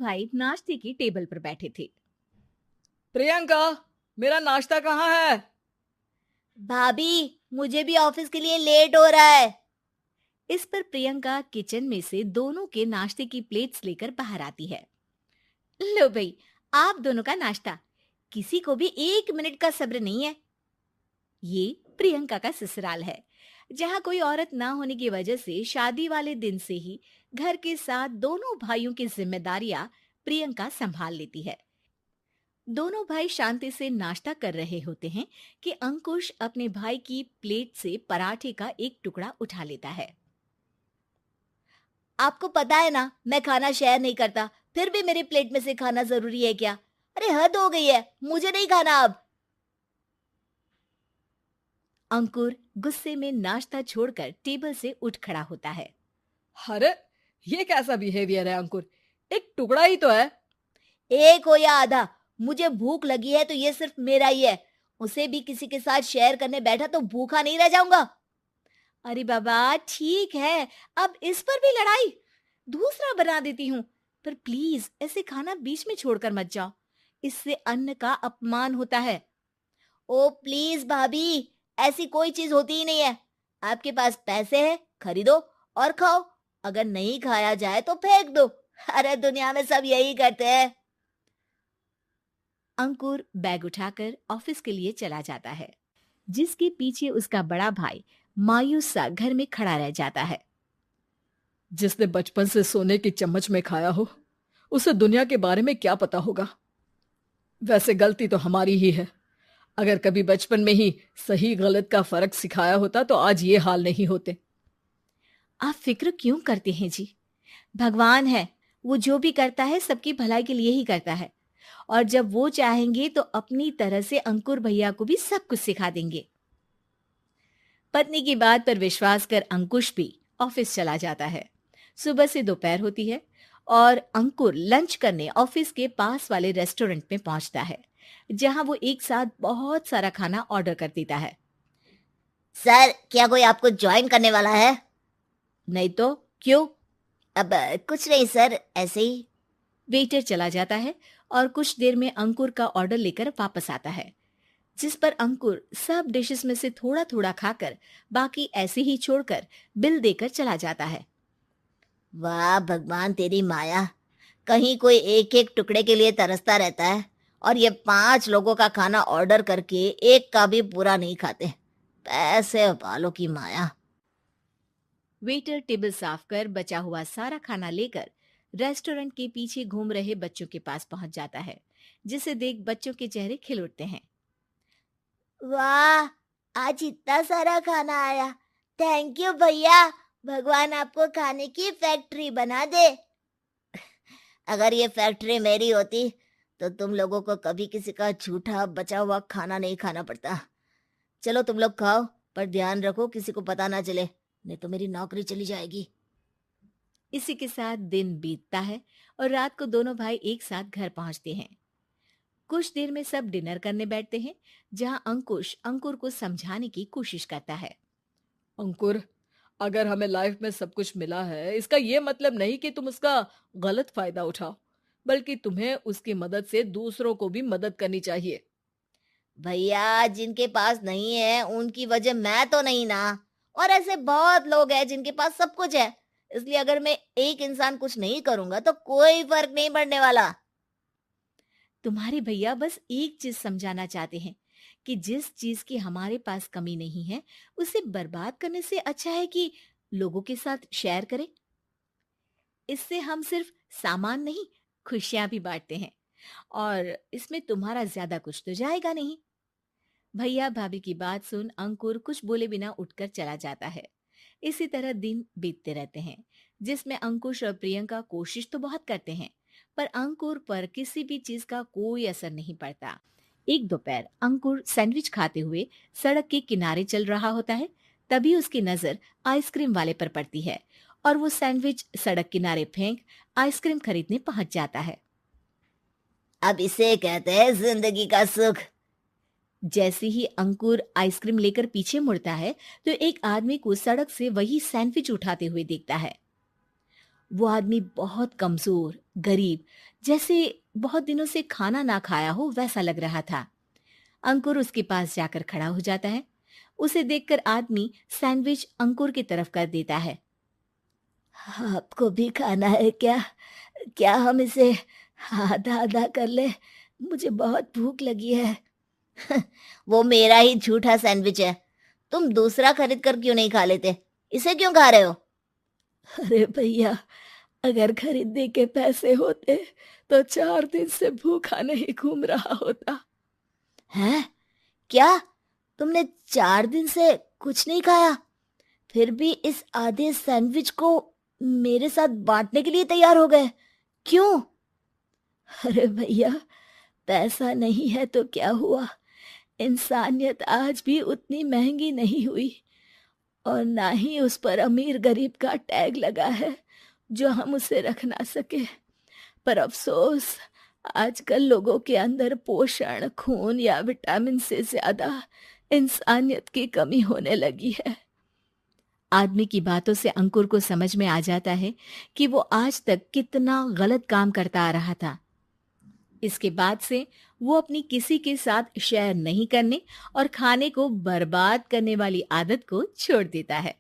भाई नाश्ते की टेबल पर बैठे थे। प्रियंका, मेरा नाश्ता कहाँ है? भाभी, मुझे भी ऑफिस के लिए लेट हो रहा है। इस पर प्रियंका किचन में से दोनों के नाश्ते की प्लेट्स लेकर बाहर आती है। लो भाई, आप दोनों का नाश्ता। किसी को भी 1 मिनट का सब्र नहीं है। ये प्रियंका का ससुराल है, जहाँ कोई औरत ना होने की वजह से शादी वाले दिन से ही घर के साथ दोनों भाइयों की जिम्मेदारियां प्रियंका संभाल लेती है। दोनों भाई शांति से नाश्ता कर रहे होते हैं कि अंकुश अपने भाई की प्लेट से पराठे का एक टुकड़ा उठा लेता है। आपको पता है ना, मैं खाना शेयर नहीं करता, फिर भी मेरी प्लेट में से खाना जरूरी है क्या? अरे हद हो गई है, मुझे नहीं खाना अब। अंकुर गुस्से में नाश्ता छोड़कर टेबल से उठ खड़ा होता है। अरे, ये कैसा बिहेवियर है अंकुर? एक टुकड़ा ही तो है। एक हो या आधा, मुझे भूख लगी है तो ये सिर्फ मेरा ही है। उसे भी किसी के साथ शेयर करने बैठा तो भूखा नहीं रह जाऊंगा। अरे बाबा ठीक है, अब इस पर भी लड़ाई। दूसरा बना देती हूँ, पर प्लीज ऐसे खाना बीच में छोड़कर मत जाओ। इससे अन्न का अपमान होता है। ओ प्लीज भाभी, ऐसी कोई चीज होती ही नहीं है। आपके पास पैसे हैं, खरीदो और खाओ। अगर नहीं खाया जाए तो फेंक दो। अरे दुनिया में सब यही करते हैं। अंकुर बैग उठाकर ऑफिस के लिए चला जाता है, जिसके पीछे उसका बड़ा भाई मायूस सा घर में खड़ा रह जाता है। जिसने बचपन से सोने की चम्मच में खाया हो, उसे दुनिया के बारे में क्या पता होगा। वैसे गलती तो हमारी ही है। अगर कभी बचपन में ही सही गलत का फर्क सिखाया होता तो आज ये हाल नहीं होते। आप फिक्र क्यों करते हैं जी? भगवान है, वो जो भी करता है सबकी भलाई के लिए ही करता है। और जब वो चाहेंगे तो अपनी तरह से अंकुर भैया को भी सब कुछ सिखा देंगे। पत्नी की बात पर विश्वास कर अंकुश भी ऑफिस चला जाता है। सुबह से दोपहर होती है और अंकुर लंच करने ऑफिस के पास वाले रेस्टोरेंट में पहुंचता है, जहां वो एक साथ बहुत सारा खाना ऑर्डर कर देता है। सर, क्या कोई आपको ज्वाइन करने वाला है? नहीं तो क्यों? अब कुछ नहीं सर, ऐसे ही। वेटर चला जाता है और कुछ देर में अंकुर का ऑर्डर लेकर वापस आता है, जिस पर अंकुर सब डिशेस में से थोड़ा थोड़ा खाकर बाकी ऐसे ही छोड़कर बिल देकर चला जाता है। वाह भगवान, तेरी माया। कहीं कोई एक एक टुकड़े के लिए तरसता रहता है और ये 5 लोगों का खाना ऑर्डर करके एक का भी पूरा नहीं खाते। पैसे वालों की माया। वेटर टेबल साफ कर बचा हुआ सारा खाना लेकर रेस्टोरेंट के पीछे घूम रहे बच्चों के पास पहुंच जाता है, जिसे देख बच्चों के चेहरे खिल उठते हैं। वाह, आज इतना सारा खाना आया। थैंक यू भैया। भगवान आपको खाने की फैक्ट्री बना दे। अगर ये फैक्ट्री मेरी होती तो तुम लोगों को कभी किसी का झूठा बचा हुआ खाना नहीं खाना पड़ता। चलो तुम लोग खाओ, पर ध्यान रखो किसी को पता ना चले, नहीं तो मेरी नौकरी चली जाएगी। इसी के साथ दिन बीतता है और रात को दोनों भाई एक साथ घर पहुंचते हैं। कुछ देर में सब डिनर करने बैठते हैं, जहां अंकुश अंकुर को समझाने की कोशिश करता है। अंकुर, अगर हमें लाइफ में सब कुछ मिला है, इसका ये मतलब नहीं कि तुम उसका गलत फायदा उठाओ, बल्कि तुम्हें उसकी मदद से दूसरों को भी मदद करनी चाहिए। भैया, जिनके पास नहीं है उनकी वजह मैं तो नहीं ना। और ऐसे बहुत लोग हैं जिनके पास सब कुछ है। इसलिए अगर मैं एक इंसान कुछ नहीं करूंगा तो कोई फर्क नहीं पड़ने वाला। तुम्हारे भैया बस एक चीज समझाना चाहते हैं कि जिस चीज की हमारे पास कमी नहीं है, उसे बर्बाद करने से अच्छा है कि लोगों के साथ शेयर करें। इससे हम सिर्फ सामान नहीं, खुशियां भी बांटते हैं, और इसमें तुम्हारा ज्यादा कुछ तो जाएगा नहीं। भैया भाभी की बात सुन अंकुर कुछ बोले बिना उठकर चला जाता है। इसी तरह दिन बीतते रहते हैं, जिसमें अंकुश और प्रियंका कोशिश तो बहुत करते हैं, पर अंकुर पर किसी भी चीज का कोई असर नहीं पड़ता। एक दोपहर अंकुर सैंडविच खाते हुए सड़क के किनारे चल रहा होता है। तभी उसकी नजर आइसक्रीम वाले पर पड़ती है और वो सैंडविच सड़क किनारे फेंक आइसक्रीम खरीदने पहुंच जाता है। अब इसे कहते हैं जिंदगी का सुख। जैसे ही अंकुर आइसक्रीम लेकर पीछे मुड़ता है तो एक आदमी को सड़क से वही सैंडविच उठाते हुए देखता है। वो आदमी बहुत कमजोर, गरीब, जैसे बहुत दिनों से खाना ना खाया हो वैसा लग रहा था। अंकुर उसके पास जाकर खड़ा हो जाता है। उसे देखकर आदमी सैंडविच अंकुर की तरफ कर देता है। आपको भी खाना है क्या? क्या हम इसे आधा आधा कर ले? मुझे बहुत भूख लगी है। वो मेरा ही झूठा सैंडविच है। तुम दूसरा खरीद कर क्यों नहीं खा लेते? इसे क्यों खा रहे हो? अरे भैया, अगर खरीदने के पैसे होते तो 4 दिन से भूखा नहीं घूम रहा होता। हैं? क्या? तुमने 4 दिन से कुछ नहीं खाया, फिर भी इस आधे सैंडविच को मेरे साथ बांटने के लिए तैयार हो गए? क्यों? अरे भैया, पैसा नहीं है तो क्या हुआ, इंसानियत आज भी उतनी महंगी नहीं हुई, और ना ही उस पर अमीर गरीब का टैग लगा है जो हम उसे रख ना सके। पर अफसोस, आजकल लोगों के अंदर पोषण, खून या विटामिन से ज्यादा इंसानियत की कमी होने लगी है। आदमी की बातों से अंकुर को समझ में आ जाता है कि वो आज तक कितना गलत काम करता आ रहा था। इसके बाद से वो अपनी किसी के साथ शेयर नहीं करने और खाने को बर्बाद करने वाली आदत को छोड़ देता है।